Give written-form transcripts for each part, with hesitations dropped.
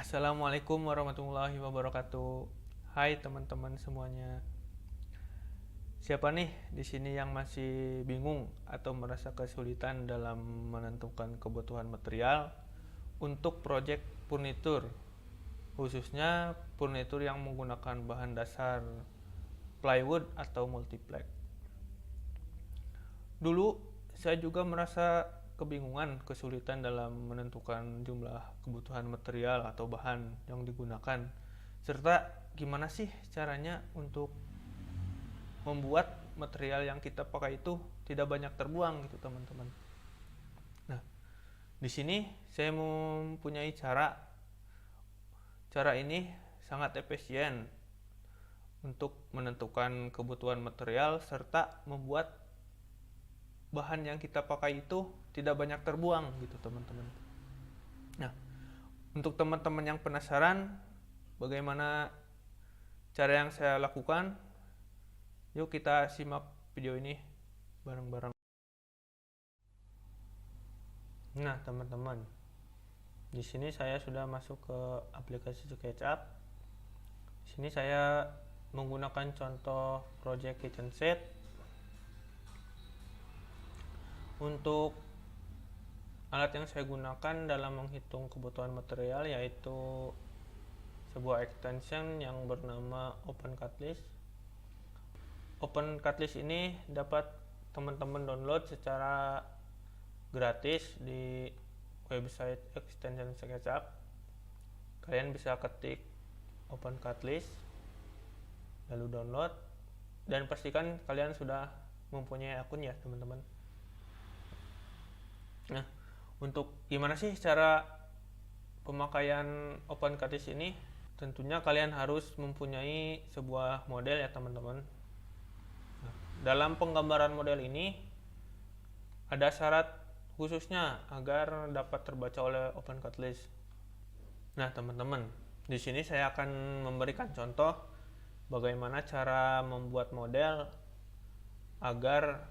Assalamualaikum warahmatullahi wabarakatuh. Hai teman-teman semuanya. Siapa nih di sini yang masih bingung atau merasa kesulitan dalam menentukan kebutuhan material untuk proyek furnitur, khususnya furnitur yang menggunakan bahan dasar plywood atau multiplex? Dulu saya juga merasa kebingungan, kesulitan dalam menentukan jumlah kebutuhan material atau bahan yang digunakan, serta gimana sih caranya untuk membuat material yang kita pakai itu tidak banyak terbuang gitu teman-teman. Nah, di sini saya mempunyai cara. Cara ini sangat efisien untuk menentukan kebutuhan material serta membuat bahan yang kita pakai itu tidak banyak terbuang gitu teman-teman. Nah, untuk teman-teman yang penasaran bagaimana cara yang saya lakukan, yuk kita simak video ini bareng-bareng. Nah, teman-teman, di sini saya sudah masuk ke aplikasi SketchUp. Di sini saya menggunakan contoh project kitchen set. Untuk alat yang saya gunakan dalam menghitung kebutuhan material yaitu sebuah extension yang bernama OpenCutlist. OpenCutlist ini dapat teman-teman download secara gratis di website extension SketchUp. Kalian bisa ketik OpenCutlist lalu download, dan pastikan kalian sudah mempunyai akun ya teman-teman. Nah, untuk gimana sih cara pemakaian OpenCutlist ini? Tentunya kalian harus mempunyai sebuah model ya teman-teman. Nah, dalam penggambaran model ini ada syarat khususnya agar dapat terbaca oleh OpenCutlist. Nah, teman-teman, di sini saya akan memberikan contoh bagaimana cara membuat model agar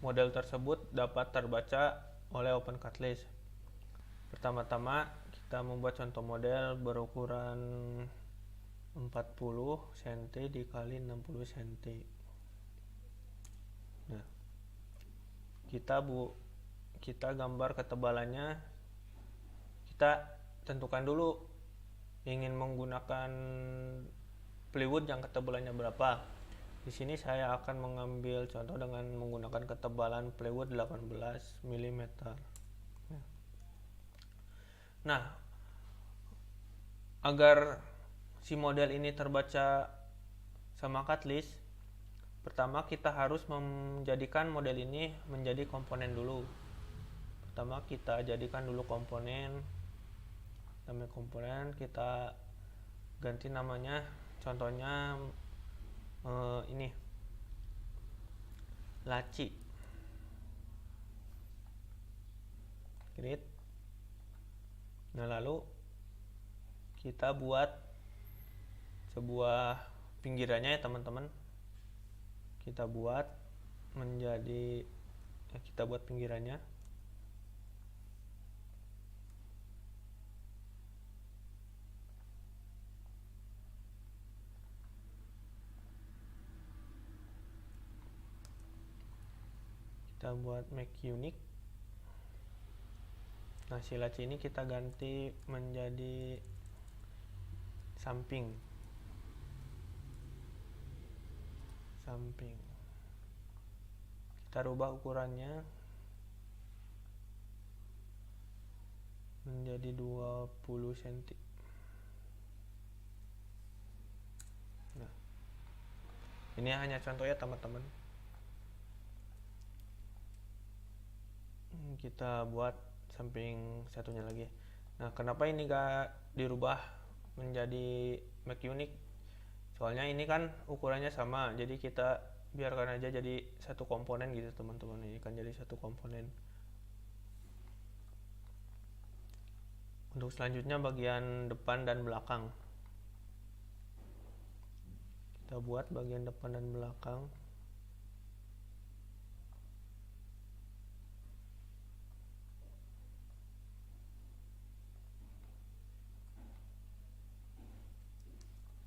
model tersebut dapat terbaca oleh OpenCutlist. Pertama-tama kita membuat contoh model berukuran 40 cm dikali 60 cm. Nah, kita gambar ketebalannya. Kita tentukan dulu ingin menggunakan plywood yang ketebalannya berapa. Di sini saya akan mengambil contoh dengan menggunakan ketebalan plywood 18 mm. Nah, agar si model ini terbaca sama cutlist, pertama kita harus menjadikan model ini menjadi komponen dulu. Pertama kita jadikan dulu komponen. Namanya komponen kita ganti namanya, contohnya ini laci. Create. Nah, lalu kita buat sebuah pinggirannya ya teman-teman. Kita buat pinggirannya. Kita buat make unique. Nah, si laci ini kita ganti menjadi samping. Kita rubah ukurannya menjadi 20 cm. Nah, ini hanya contoh ya teman-teman. Kita buat samping satunya lagi. Nah, kenapa ini gak dirubah menjadi make unique? Soalnya ini kan ukurannya sama, jadi kita biarkan aja jadi satu komponen gitu teman-teman. Ini kan jadi satu komponen. Untuk selanjutnya bagian depan dan belakang, kita buat bagian depan dan belakang.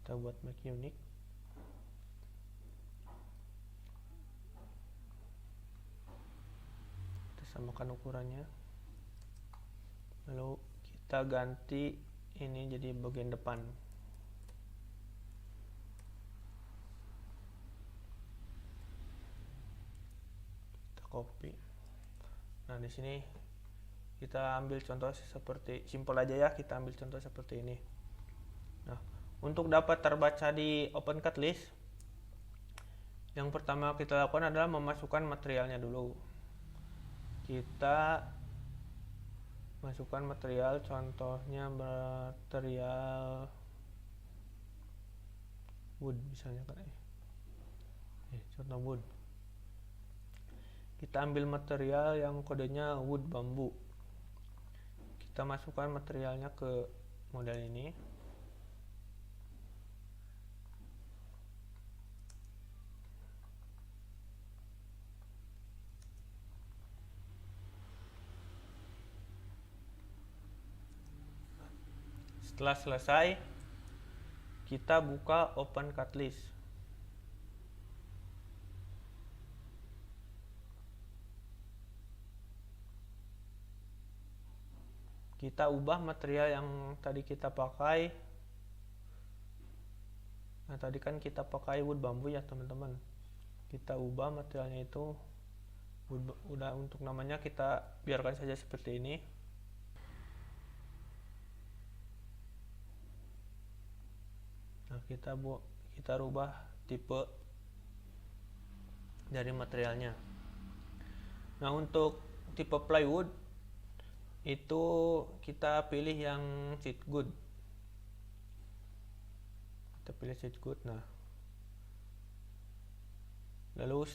Kita buat make unique. Kita samakan ukurannya. Lalu kita ganti ini jadi bagian depan. Kita copy. Nah, di sini kita ambil contoh seperti simple aja ya, kita ambil contoh seperti ini. Nah, untuk dapat terbaca di OpenCAD list, yang pertama kita lakukan adalah memasukkan materialnya dulu. Kita masukkan material, contohnya material wood misalnya kan. Contoh wood. Kita ambil material yang kodenya wood bambu. Kita masukkan materialnya ke model ini. Setelah selesai, kita buka OpenCAD list. Kita ubah material yang tadi kita pakai. Nah, tadi kan kita pakai wood bambu ya teman-teman. Kita ubah materialnya itu udah, untuk namanya kita biarkan saja seperti ini. Nah, kita rubah tipe dari materialnya. Nah, untuk tipe plywood itu kita pilih yang sheet good. Kita pilih sheet good. Nah, lalu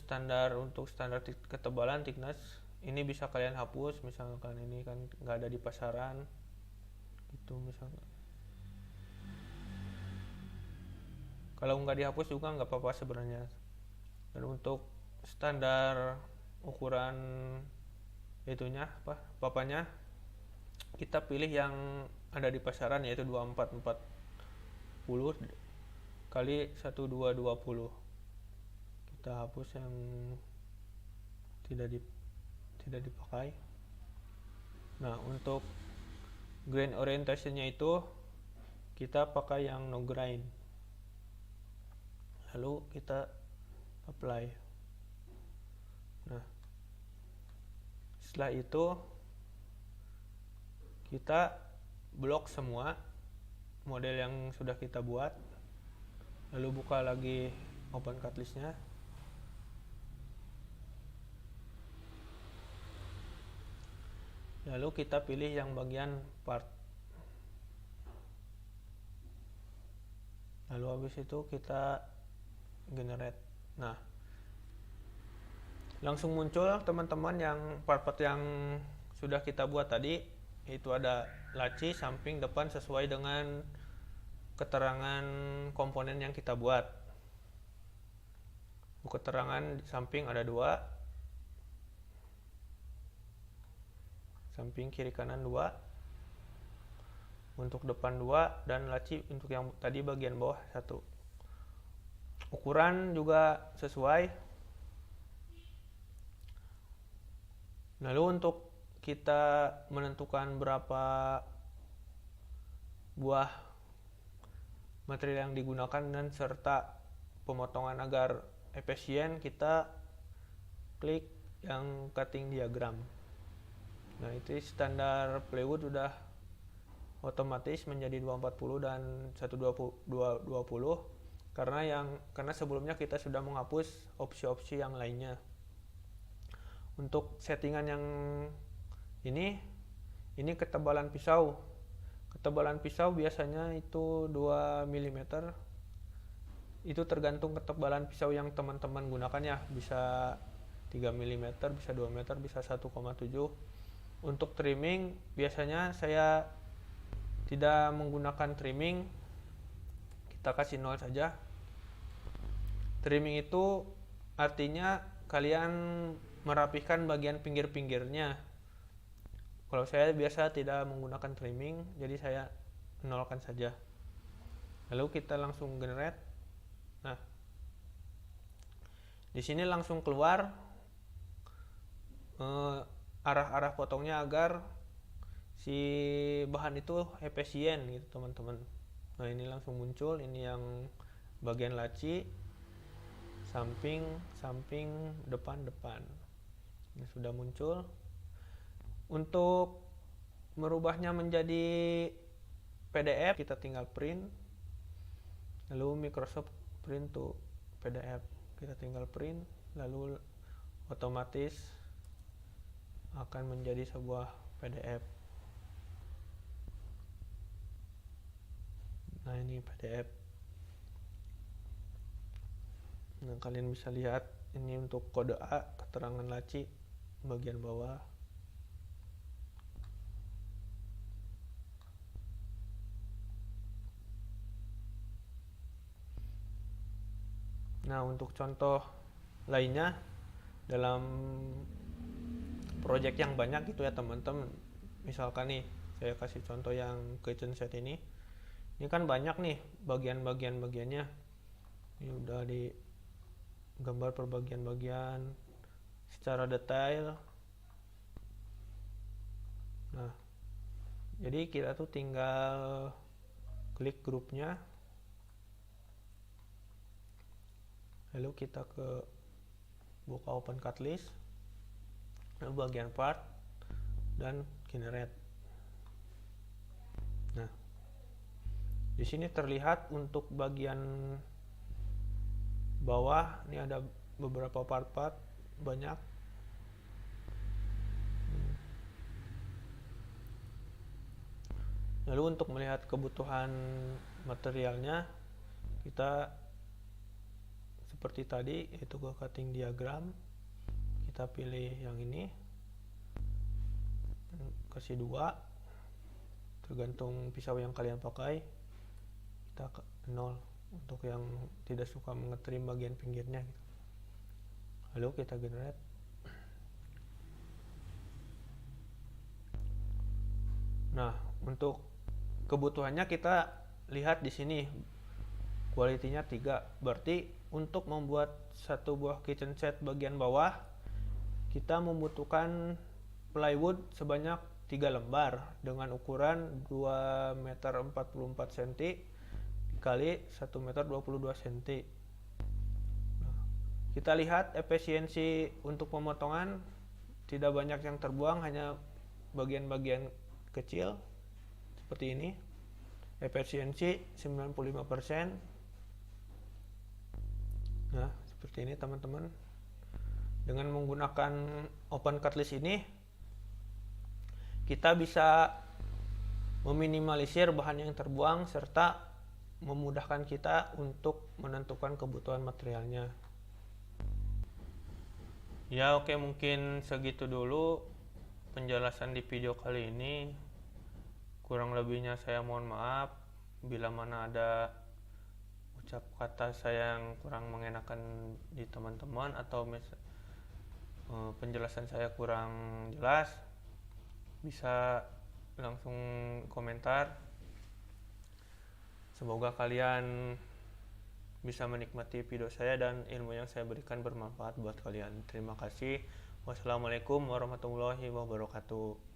untuk standar ketebalan thickness ini bisa kalian hapus, misalkan ini kan nggak ada di pasaran gitu misalkan. Kalau nggak dihapus juga nggak apa-apa sebenarnya. Dan untuk standar ukuran itunya papanya, kita pilih yang ada di pasaran, yaitu 2440 kali 1220. Kita hapus yang tidak dipakai. Nah, untuk grain orientationnya itu kita pakai yang no grain. Lalu kita apply. Nah, setelah itu kita blok semua model yang sudah kita buat. Lalu buka lagi OpenCAD list-nya. Lalu kita pilih yang bagian part. Lalu habis itu kita generate. Nah, langsung muncul teman-teman yang part-part yang sudah kita buat tadi, yaitu ada laci samping depan sesuai dengan keterangan komponen yang kita buat. Keterangan samping ada 2, samping kiri kanan 2, untuk depan 2, dan laci untuk yang tadi bagian bawah 1. Ukuran juga sesuai. Lalu untuk kita menentukan berapa buah material yang digunakan dan serta pemotongan agar efisien, kita klik yang cutting diagram. Nah, itu standar plywood udah otomatis menjadi 240 dan 1220 karena sebelumnya kita sudah menghapus opsi-opsi yang lainnya. Untuk settingan yang ini ketebalan pisau. Ketebalan pisau biasanya itu 2 mm. Itu tergantung ketebalan pisau yang teman-teman gunakan ya. Bisa 3 mm, bisa 2 meter, bisa 1,7. Untuk trimming biasanya saya tidak menggunakan trimming. Kita kasih 0 saja. Trimming itu artinya kalian merapihkan bagian pinggir-pinggirnya. Kalau saya biasa tidak menggunakan trimming, jadi saya nolkan saja. Lalu kita langsung generate. Nah, di sini langsung keluar arah-arah potongnya agar si bahan itu efisien gitu teman-teman. Nah, ini langsung muncul, ini yang bagian laci, samping, samping, depan, depan. Ini sudah muncul. Untuk merubahnya menjadi PDF, kita tinggal print. Lalu Microsoft print to PDF. Kita tinggal print, lalu otomatis akan menjadi sebuah PDF. Nah, ini PDF. Nah, kalian bisa lihat ini untuk kode A, keterangan laci bagian bawah. Nah, untuk contoh lainnya dalam project yang banyak gitu ya teman-teman. Misalkan nih, saya kasih contoh yang kitchen set ini. Ini kan banyak nih bagian-bagiannya. Ini udah digambar per bagian-bagian secara detail. Nah, jadi kita tuh tinggal klik grupnya, lalu kita buka open cut list, lalu bagian part dan generate. Nah, di sini terlihat untuk bagian bawah ini ada beberapa part-part banyak. Lalu untuk melihat kebutuhan materialnya, kita seperti tadi, yaitu ke cutting diagram. Kita pilih yang ini, kasih 2, tergantung pisau yang kalian pakai. Kita 0 untuk yang tidak suka mengetrim bagian pinggirnya gitu. Lalu kita generate. Nah, untuk kebutuhannya kita lihat di sini kualitinya 3. Berarti untuk membuat satu buah kitchen set bagian bawah, kita membutuhkan plywood sebanyak 3 lembar dengan ukuran 2 meter 44 cm kali 1 meter 22 cm. Nah, kita lihat efisiensi untuk pemotongan tidak banyak yang terbuang, hanya bagian-bagian kecil seperti ini. Efisiensi 95%. Nah, seperti ini teman-teman. Dengan menggunakan open cut list ini, kita bisa meminimalisir bahan yang terbuang serta memudahkan kita untuk menentukan kebutuhan materialnya. Ya, oke, mungkin segitu dulu penjelasan di video kali ini. Kurang lebihnya saya mohon maaf bila mana ada ucap kata saya yang kurang mengenakan di teman-teman atau penjelasan saya kurang jelas. Bisa langsung komentar. Semoga kalian bisa menikmati video saya dan ilmu yang saya berikan bermanfaat buat kalian. Terima kasih. Wassalamualaikum warahmatullahi wabarakatuh.